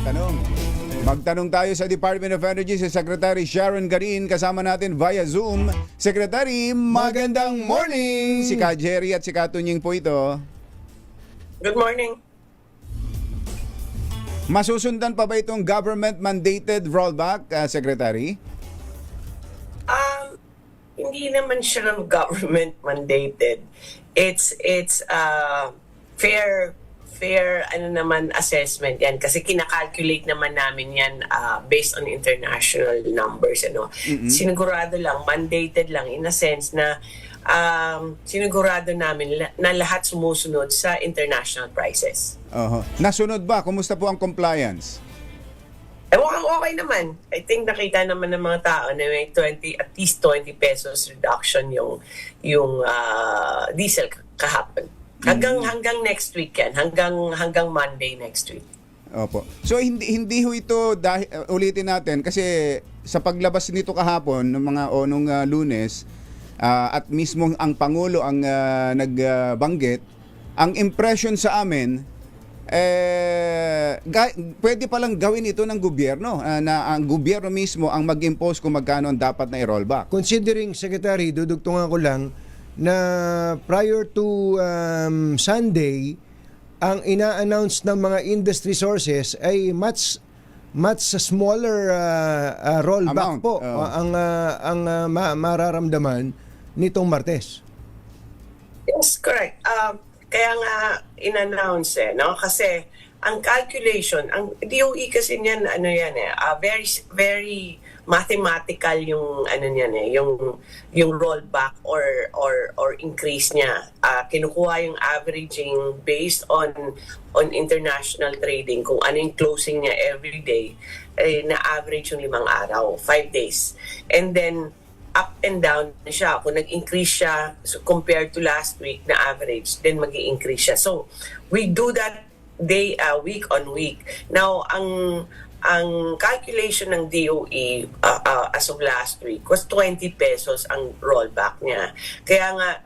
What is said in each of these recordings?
Tanong. Magtanong tayo sa Department of Energy si Secretary Sharon Garin. Kasama natin via Zoom. Secretary, magandang morning! Si Ka Jerry at si Ka Tunying po ito. Good morning. Masusundan pa ba itong government-mandated rollback, Secretary? Hindi naman siya ng government mandated. It's fair assessment yan kasi kinakalculate naman namin yan based on international numbers, ano. Sinigurado lang, mandated lang in a sense na sinigurado namin na lahat sumusunod sa international prices. Nasunod ba? Kumusta po ang compliance? Okay naman. I think nakita naman ng mga tao na may at least 20 pesos reduction yung diesel kahapon. Hanggang next week yan. Hanggang Monday next week. Opo. So hindi ho ito dahil ulitin natin kasi sa paglabas nito kahapon ng mga nung Lunes at mismo ang pangulo ang nagbanggit, ang impression sa amin pwede palang gawin ito ng gobyerno na ang gobyerno mismo ang mag-impose kung magkano ang dapat na i-rollback. Considering, Secretary, dudugtungan ko lang na prior to Sunday, ang ina-announce ng mga industry sources ay much smaller rollback amount po ang mararamdaman nitong Martes. Yes, correct. Kaya nga in-announce no? Kasi ang calculation, ang DOE kasi niyan very very mathematical yung niyan yung rollback or increase niya. Kinukuha yung averaging based on international trading kung ano yung closing niya every day, na average yung 5 araw, 5 days. And then up and down siya. Kung nag-increase siya compared to last week na average, then mag-i-increase siya. So, we do that week on week. Now, ang calculation ng DOE as of last week was 20 pesos ang rollback niya. Kaya nga,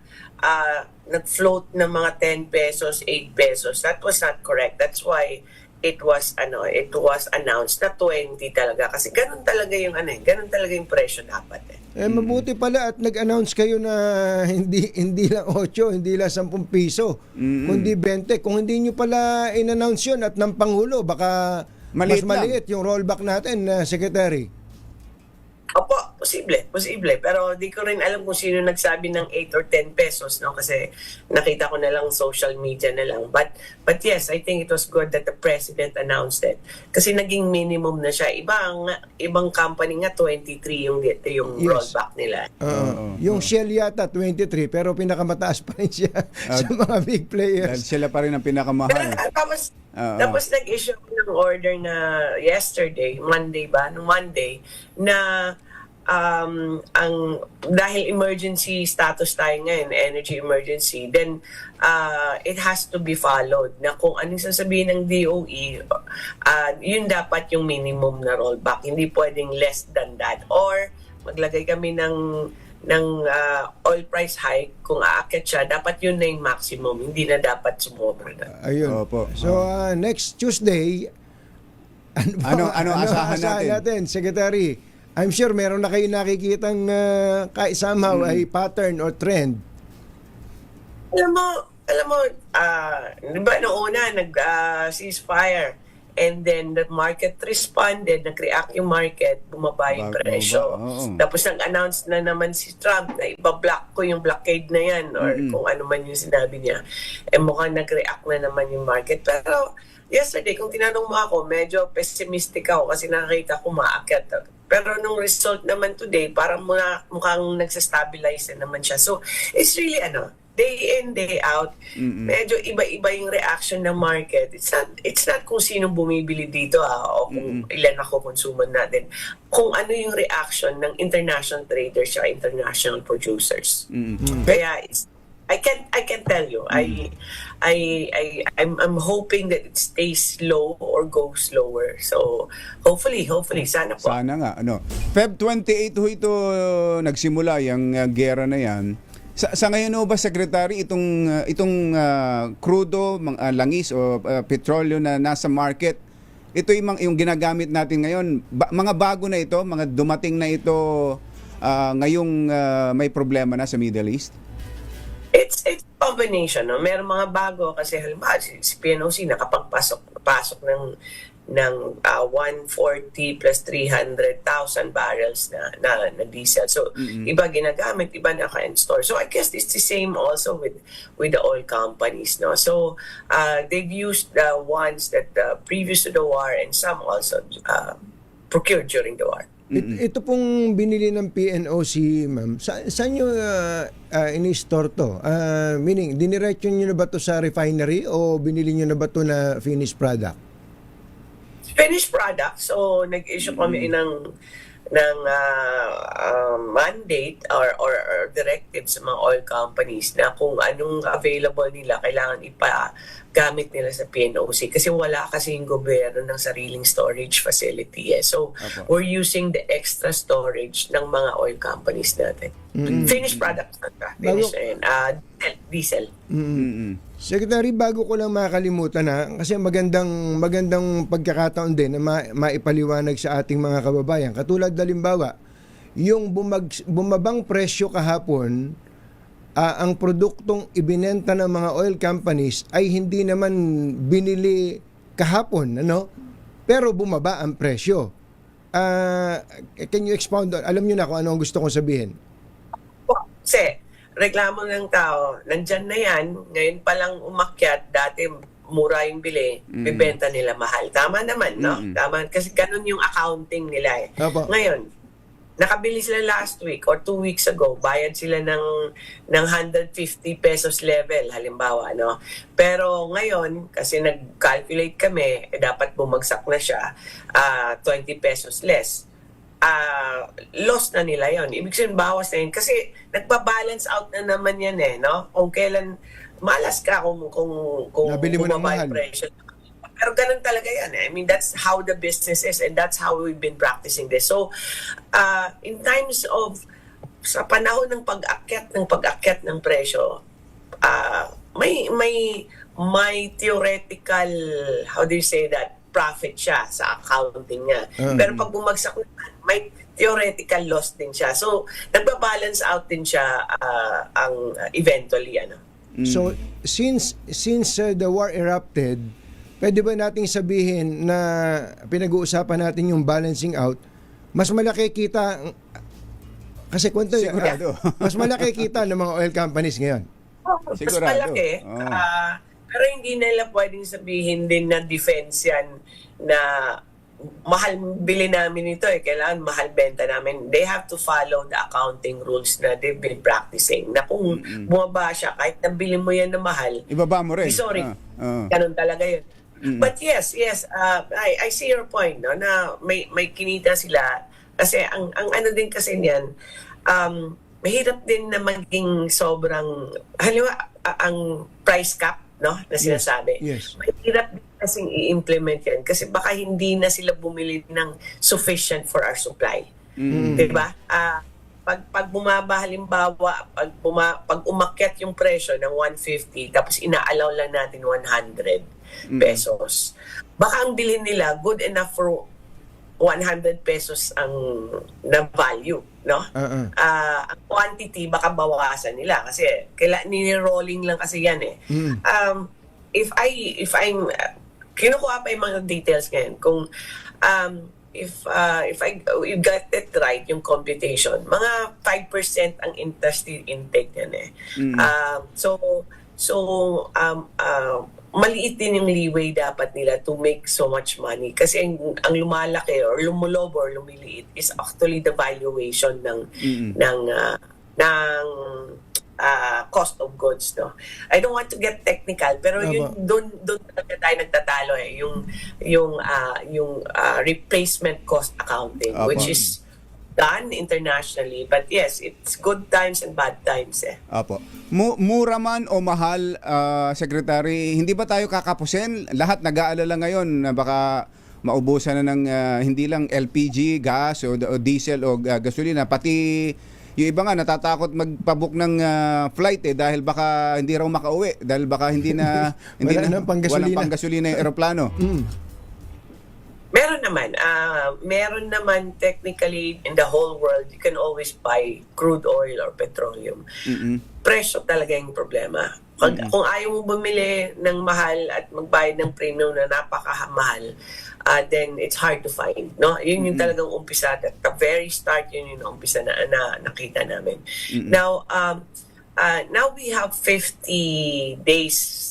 nag-float ng mga 10 pesos, 8 pesos. That was not correct. That's why it was announced na 20 talaga kasi ganun talaga yung presyo dapat Mabuti pala at nag-announce kayo na hindi lang 8, hindi lang 10 piso, kundi 20. Kung hindi nyo pala in-announce yun at ng Pangulo, baka mas maliit yung rollback natin, Secretary. Opo, posible. Pero di ko rin alam kung sino nagsabi ng 8 or 10 pesos, no? Kasi nakita ko na lang social media na lang. But yes, I think it was good that the President announced it. Kasi naging minimum na siya. Ibang company nga 23 yung yes, rollback nila. Yung Shell yata 23, pero pinakamataas pa rin siya sa mga big players. Dahil sila pa rin ang pinakamahal. Pero, tapos nag-issue ng order na yesterday, Monday, na dahil emergency status tayo ngayon, energy emergency, then it has to be followed na kung anong sasabihin ng DOE, yun dapat yung minimum na rollback. Hindi pwedeng less than that. Or maglagay kami ng oil price hike, kung aakyat siya, dapat yun na yung maximum. Hindi na dapat sumobra na. Ayun. Opo. So, next Tuesday, ano asahan natin, Secretary? I'm sure meron na kayo nakikitang somehow ay pattern or trend. Alam mo, di ba noong una nag-ceasefire and then the market responded, nag-react yung market, bumaba yung presyo. Tapos nag-announce na naman si Trump na ibablock ko yung blockade na yan or kung ano man yung sinabi niya. Mukhang nag-react na naman yung market. Pero yesterday, kung tinanong mo ako, medyo pessimistic ako kasi nakakita ko maakyat. Pero nung result naman today, parang mukhang nagsastabilize na naman siya. So, it's really day in, day out, medyo iba-iba yung reaction ng market. It's not kung sino bumibili dito o kung ilan ako consumer natin. Kung ano yung reaction ng international traders at international producers. Kaya I can tell you. I'm hoping that it stays low or goes lower. So hopefully sana po. Sana nga Feb 28 ho ito nagsimula yung gera na yan. Sa ngayon ho ba, Secretary, itong crudo, langis o petrolyo na nasa market, ito yung ginagamit natin ngayon. Mga bago na ito, mga dumating na ito ngayong may problema na sa Middle East? It's a combination, no? Meron mga bago kasi halimbawa si PNOC nakapagpasok ng 140 plus 300,000 barrels na diesel. So iba ginagamit, iba naka-install. So I guess it's the same also with the oil companies, no? So they've used the ones that previous to the war and some also procured during the war. Ito pong binili ng PNOC, ma'am, saan nyo in-store to? Meaning, diniretso nyo na ba to sa refinery o binili nyo na ba to na finished product? Finished product. So nag-issue kami ng mandate or directive sa mga oil companies na kung anong available nila kailangan ipagamit nila sa PNOC kasi wala kasi yung gobyerno ng sariling storage facility. So we're using the extra storage ng mga oil companies natin. Finished product. Finished diesel. Secretary, bago ko lang makalimutan kasi magandang pagkakataon din na maipaliwanag sa ating mga kababayan. Katulad halimbawa, yung bumabang presyo kahapon, ang produktong ibinenta ng mga oil companies ay hindi naman binili kahapon, ano? Pero bumaba ang presyo. Can you expound? Alam niyo na kung ano ang gusto kong sabihin. Kasi reklamo ng tao, nandyan na yan, ngayon palang umakyat, dati mura yung bili, bibenta nila mahal. Tama naman, no? Tama, kasi ganun yung accounting nila eh. Opo. Ngayon, nakabili sila last week or 2 weeks ago, bayad sila ng 150 pesos level, halimbawa, no? Pero ngayon, kasi nag-calculate kami, dapat bumagsak na siya, 20 pesos less. Loss na nila yon. Ibig sabihin, bawas na yun. Kasi nagpa-balance out na naman yan eh, no? Kung kailan, malas ka kung nabili mo ng mahal. Presyo. Pero ganun talaga yan eh. I mean, that's how the business is and that's how we've been practicing this. So, in times of, sa panahon ng pag-akyat ng presyo, may theoretical, how do you say that, profit siya sa accounting niya. Pero pag bumagsak naman, may theoretical loss din siya. So, nagba-balance out din siya ang eventually. Ano. So, since the war erupted, pwede ba nating sabihin na pinag-uusapan natin yung balancing out, mas malaki kita, kasi kwento Sigurado. mas malaki kita ng mga oil companies ngayon. Mas Sigurado. malaki. Pero hindi nila pwedeng sabihin din na defense yan na mahal bili namin ito eh. Kailangan mahal benta namin. They have to follow the accounting rules na they've been practicing. Na kung bumaba siya, kahit nabili mo yan na mahal, Ibaba mo rin. sorry, ganun talaga yun. But yes, I see your point, no, na may kinita sila. Kasi ang ano din kasi niyan, mahirap din na maging sobrang, halimbawa, ang price cap, no, na sinasabi. Yes. Mahirap din kasing i-implement yan kasi baka hindi na sila bumili ng sufficient for our supply. Diba? Pag bumaba halimbawa, pag umakyat yung presyo ng 150 tapos inaalaw lang natin 100 pesos, baka ang bilhin nila good enough for 100 pesos ang na value, no? Ang quantity baka bawasan nila kasi ni-rolling lang kasi yan eh. If I'm kinukuha pa yung mga details ngayon kung if I got it right yung computation, mga 5% ang industry intake yan eh. Maliit din yung leeway dapat nila to make so much money kasi ang lumalaki or lumulob or lumiliit is actually the valuation ng cost of goods, no. I don't want to get technical pero yun doon talaga tayo nagtatalo eh yung replacement cost accounting which is done internationally. But yes, it's good times and bad times eh. Apo. Mura man o mahal, Secretary, hindi ba tayo kakapusin? Lahat nag-aalala ngayon na baka maubusan na ng hindi lang LPG, gas o diesel o gasolina, pati yung iba nga natatakot magpabook ng flight dahil baka hindi raw makauwi, dahil baka hindi na Walang panggasolina. walang panggasolina yung eroplano. Meron naman technically in the whole world, you can always buy crude oil or petroleum. Presyo talaga yung problema. Kung ayaw mo bumili ng mahal at magbayad ng premium na napakamahal, then it's hard to find. No? Yun yung talagang umpisa. At the very start, yun yung umpisa na nakita namin. Now we have 50 days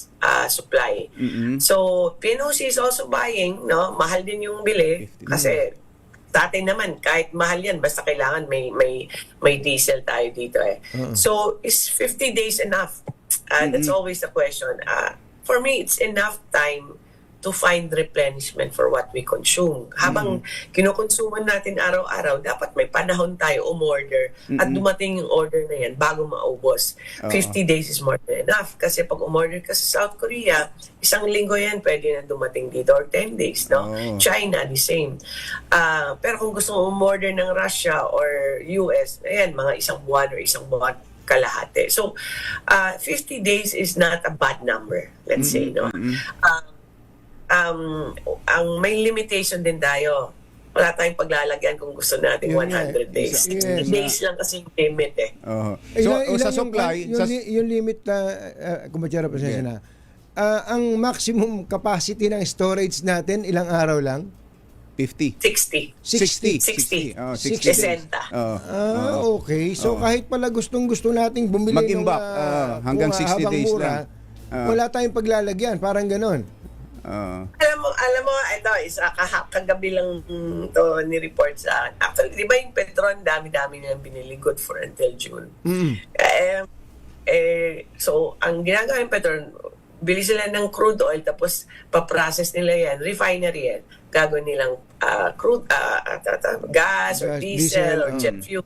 supply. So, PNOC is also buying, no? Mahal din yung bili kasi sa atin naman kahit mahal yan basta kailangan may diesel tayo dito eh. So, is 50 days enough? That's always the question. For me, it's enough time to find replenishment for what we consume. Habang kinukonsuman natin araw-araw, dapat may panahon tayo umorder at dumating yung order na yan bago maubos. 50 days is more than enough. Kasi pag umorder ka sa South Korea, isang linggo yan pwede na dumating dito or 10 days. No? China, the same. Pero kung gusto mo umorder ng Russia or US, ayan, mga isang buwan or isang buwan kalahati. So, 50 days is not a bad number, let's say. No? Ang may limitation din tayo. Wala tayong paglalagyan kung gusto natin 100 days. 60 days lang kasi yung limit eh. So, sa supply... Yung limit na, kumatsara pa siya na, ang maximum capacity ng storage natin, ilang araw lang? 50. 60. 60. 60. Okay. So kahit pala gustong-gusto nating bumili mag-imbak hanggang 60 days mura, lang. Wala tayong paglalagyan, parang ganon. Alam mo, ito, kagabi lang to ni-report sa akin. Actually, di ba yung Petron, dami-dami nilang binili, good for until June. So, ang ginagawa ng Petron, bili sila ng crude oil, tapos paprocess nila yan, refinery yan. Gagawin nilang crude, gas, or diesel, or jet fuel.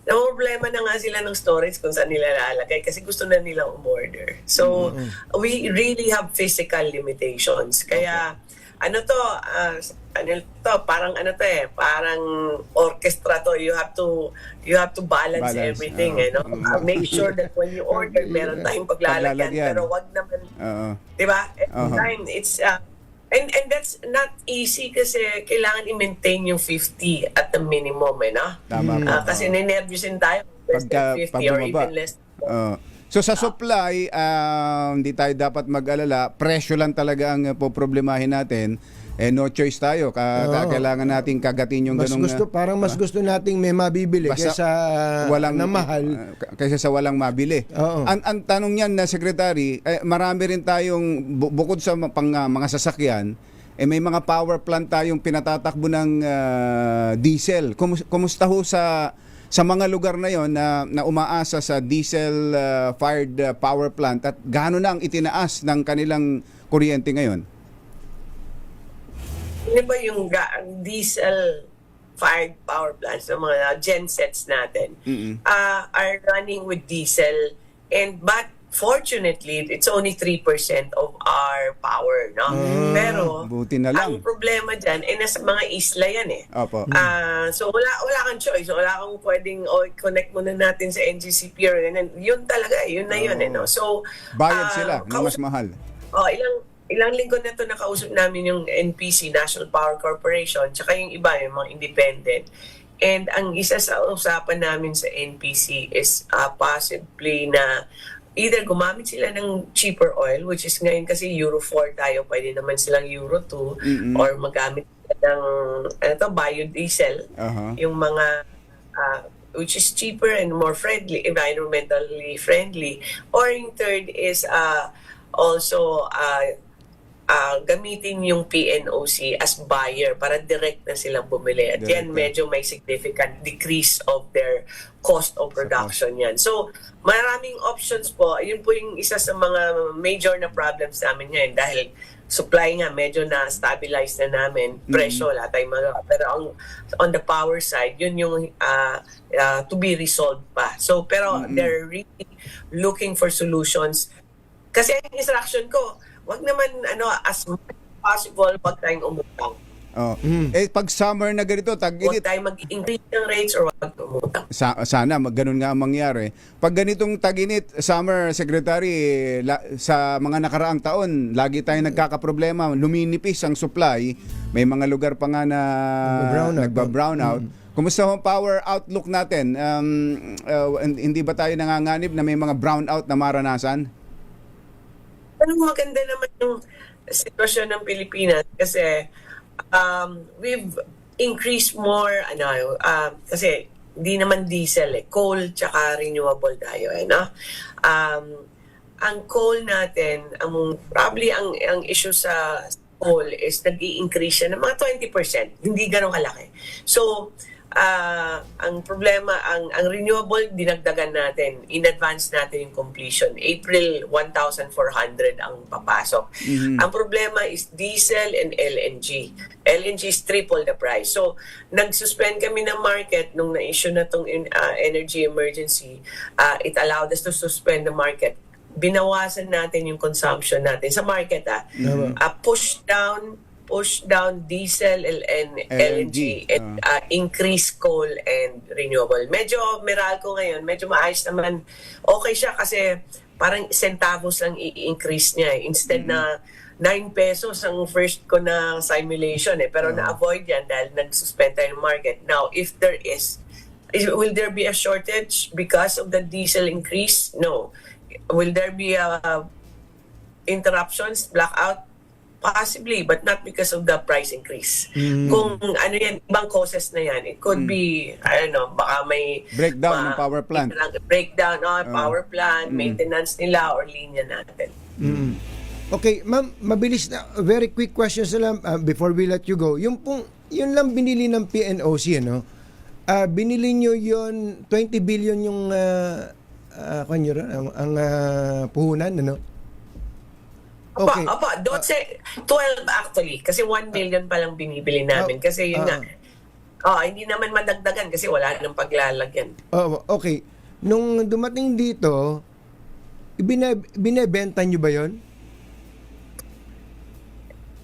Ang problema na nga sila ng storage kung saan nila lalagay kasi gusto na nilang umorder. So, we really have physical limitations. Kaya, parang orchestra to. You have to balance everything. Make sure that when you order, meron tayong paglalagyan. Pero wag naman, di ba? Every time, it's... And that's not easy kasi kailangan i-maintain yung 50 at the minimum, no? Tama po. Kasi ninervyusin tayo less than 50 or even less. So sa supply, hindi tayo dapat mag-alala. Presyo lang talaga ang poproblemahin natin. No choice tayo. Kailangan nating kagatin yung ganung... Mas gusto nating may mabibili kaysa walang na mahal. Kaysa sa walang mabili. Ang tanong niyan na Secretary, marami rin tayong, bukod sa mga sasakyan, may mga power plant tayong pinatatakbo ng diesel. Kumusta ho sa mga lugar na yon na umaasa sa diesel fired power plant at gaano na ang itinaas ng kanilang kuryente ngayon? Di ba yung diesel-fired power plants, ng mga gensets natin, are running with diesel, but fortunately, it's only 3% of our power, no? Pero, buti na lang. ang problema dyan, nasa mga isla yan eh. Opo. So, wala kang choice. Wala kang pwedeng, connect muna natin sa NGCP or yun talaga, yun na yun eh, no? So, bayad sila ng mas mahal. Ilang linggo na ito nakausap namin yung NPC, National Power Corporation, tsaka yung iba, yung mga independent. And ang isa sa usapan namin sa NPC is possibly na either gumamit sila ng cheaper oil, which is ngayon kasi Euro 4 tayo, pwede naman silang Euro 2, or magamit sila ng biodiesel, yung mga which is cheaper and more friendly, environmentally friendly. Or yung third is also gamitin yung PNOC as buyer para direct na silang bumili. At yan, medyo may significant decrease of their cost of production yan. So, maraming options po. Yun po yung isa sa mga major na problems namin ngayon dahil supply nga, medyo na-stabilize na namin. Presyo, wala tayong magawa. Pero on the power side, yun yung to be resolved pa. So, pero they're really looking for solutions. Kasi ang instruction ko, wag naman as much as possible wag tayong umutang. Oh. Pag summer na ganito, Huwag tag-init, tayo mag-increase ng rates or wag tumutang. sana ganun nga ang mangyari. Pag ganitong tag-init, summer, Secretary, sa mga nakaraang taon, lagi tayong nagkakaproblema, luminipis ang supply. May mga lugar pa nga na nagba-brown out. Kumusta ang power outlook natin? Hindi ba tayo nanganganib na may mga brown out na maranasan? Maganda naman yung sitwasyon ng Pilipinas kasi we've increased more kasi di naman diesel coal tsaka renewable tayo no. Ang coal natin, probably ang issue sa coal is nag-i-increase siya ng mga 20%, hindi ganun kalaki. So ang problema, ang renewable, dinagdagan natin, in advance natin yung completion. April, 1,400 ang papasok. Ang problema is diesel and LNG. LNG is triple the price. So, nag-suspend kami ng market nung na-issue na itong energy emergency. It allowed us to suspend the market. Binawasan natin yung consumption natin sa market. Push down diesel and LNG and increase coal and renewable. Medyo Meralco ngayon, medyo maayos naman. Okay siya kasi parang centavos lang i-increase niya. Instead na 9 pesos ang first ko na simulation pero na-avoid yan dahil nag-suspend tayo ng market. Now, if there will there be a shortage because of the diesel increase? No. Will there be interruptions, blackout? Possibly, but not because of the price increase. Kung ibang causes na yan, it could be, baka may breakdown ng power plant. Breakdown power plant, maintenance nila or linya natin. Okay, ma'am, mabilis na, very quick questions na lang before we let you go. Yun lang binili ng PNOC, binili nyo yun, 20 billion yung ang puhunan, Okay. Don't say 12 actually kasi 1 million pa lang binibili namin kasi yun nga. Hindi naman madagdagan kasi wala nang paglalagyan. Okay. Nung dumating dito, binebenta nyo ba 'yon?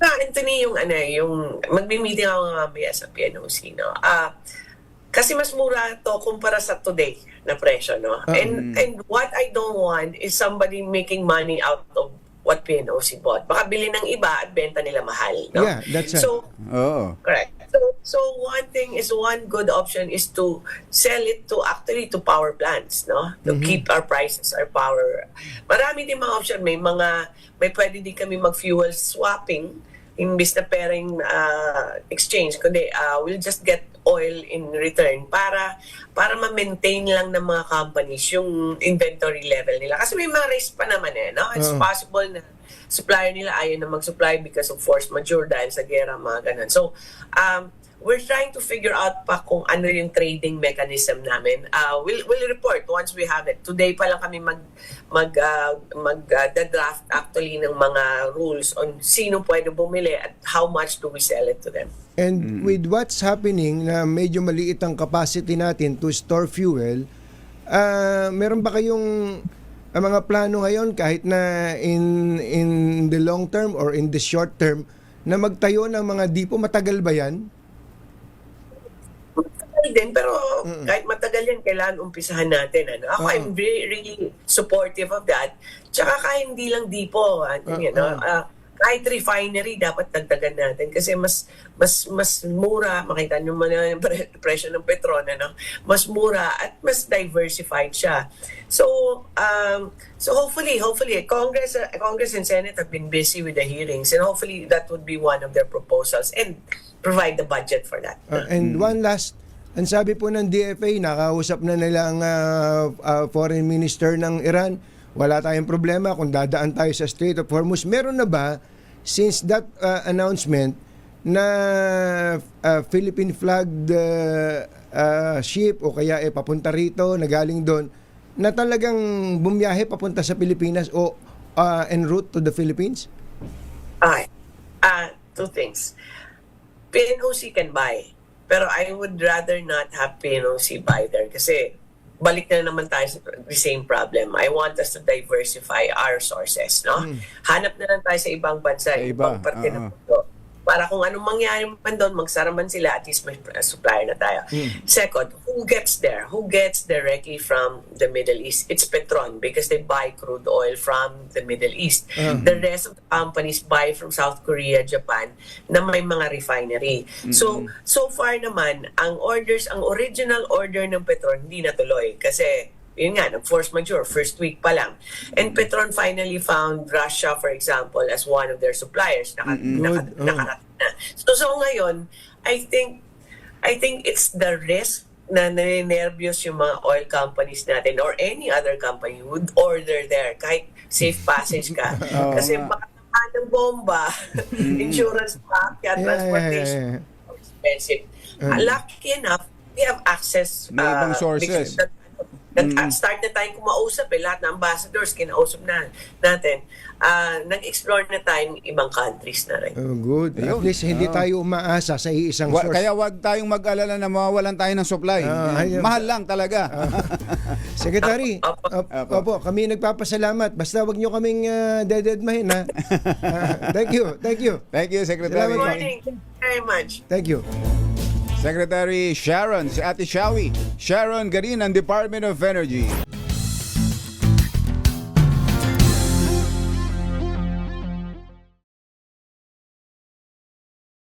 Anthony, yung magmi-meeting ako mamaya sa PNOC, kasi mas mura to kumpara sa today na presyo, And what I don't want is somebody making money out of what PNOC bought. Baka bilhin ng iba at benta nila mahal, Yeah, that's it. So, correct. So one good option is to sell it to power plants, to keep our prices, our power. Marami din mga option. May pwede din kami mag-fuel swapping imbis na pairing exchange. Kundi we'll just get oil in return para ma-maintain lang ng mga companies yung inventory level nila. Kasi may mga risk pa naman It's possible na supplier nila ayaw na mag-supply because of force majeure dahil sa gera, mga ganun. So, we're trying to figure out pa kung ano yung trading mechanism namin. We'll report once we have it. Today pa lang kami mag-draft actually ng mga rules on sino pwede bumili at how much do we sell it to them. And with what's happening na medyo maliit ang capacity natin to store fuel, meron ba kayong mga plano ngayon kahit na in the long term or in the short term na magtayo ng mga depo? Matagal ba yan? Matagal din, pero kahit matagal yan, kailangan umpisahan natin. Ako, I'm really supportive of that. Tsaka kahit hindi lang depo, kahit refinery dapat dagdagan natin kasi mas mura, makita niyo man yung presyo ng petrol, mas mura at mas diversified siya. So hopefully Congress and Senate have been busy with the hearings and hopefully that would be one of their proposals and provide the budget for that. And one last, ang sabi po ng DFA, nakausap na nila ang foreign minister ng Iran. Wala tayong problema kung dadaan tayo sa Strait of Hormuz. Meron na ba, since that announcement, na Philippine flagged ship o kaya papunta rito, na galing doon, na talagang bumiyahe papunta sa Pilipinas o en route to the Philippines? Two things. PNOC can buy, pero I would rather not have PNOC buy there kasi balik na naman tayo sa the same problem. I want us to diversify our sources, Hanap na lang tayo sa ibang bansa, ibang parte ng mundo. para kung anong mangyari man doon, magsara man sila, at least may supplier na tayo. Second, who gets there? Who gets directly from the Middle East? It's Petron because they buy crude oil from the Middle East. The rest of the companies buy from South Korea, Japan, na may mga refinery. So far naman, ang original order ng Petron hindi natuloy kasi yun nga, nag-force majeure, first week pa lang. And Petron finally found Russia, for example, as one of their suppliers. Nakarating na. So ngayon, I think it's the risk na naninervyos yung mga oil companies natin or any other company would order there kahit safe passage ka. Kasi baka ng bomba, insurance pa, kaya transportation, expensive. Lucky enough, we have access. May ibang sources. Start na tayong kumausap lahat ng ambassadors, kinausap natin. Nag-explore na tayo ng ibang countries na rin. Oh, good. At Ayun. least hindi tayo umaasa sa iisang source. Kaya wag tayong mag-alala na mawawalan tayo ng supply. Ayun. Mahal lang talaga. Secretary, opo, kami nagpapasalamat. Basta wag nyo kaming dededmahin, ha? Thank you. Thank you, Secretary. Good morning. Thank you very much. Thank you. Secretary Sharon, si Ate Shawi. Sharon Garin ng Department of Energy.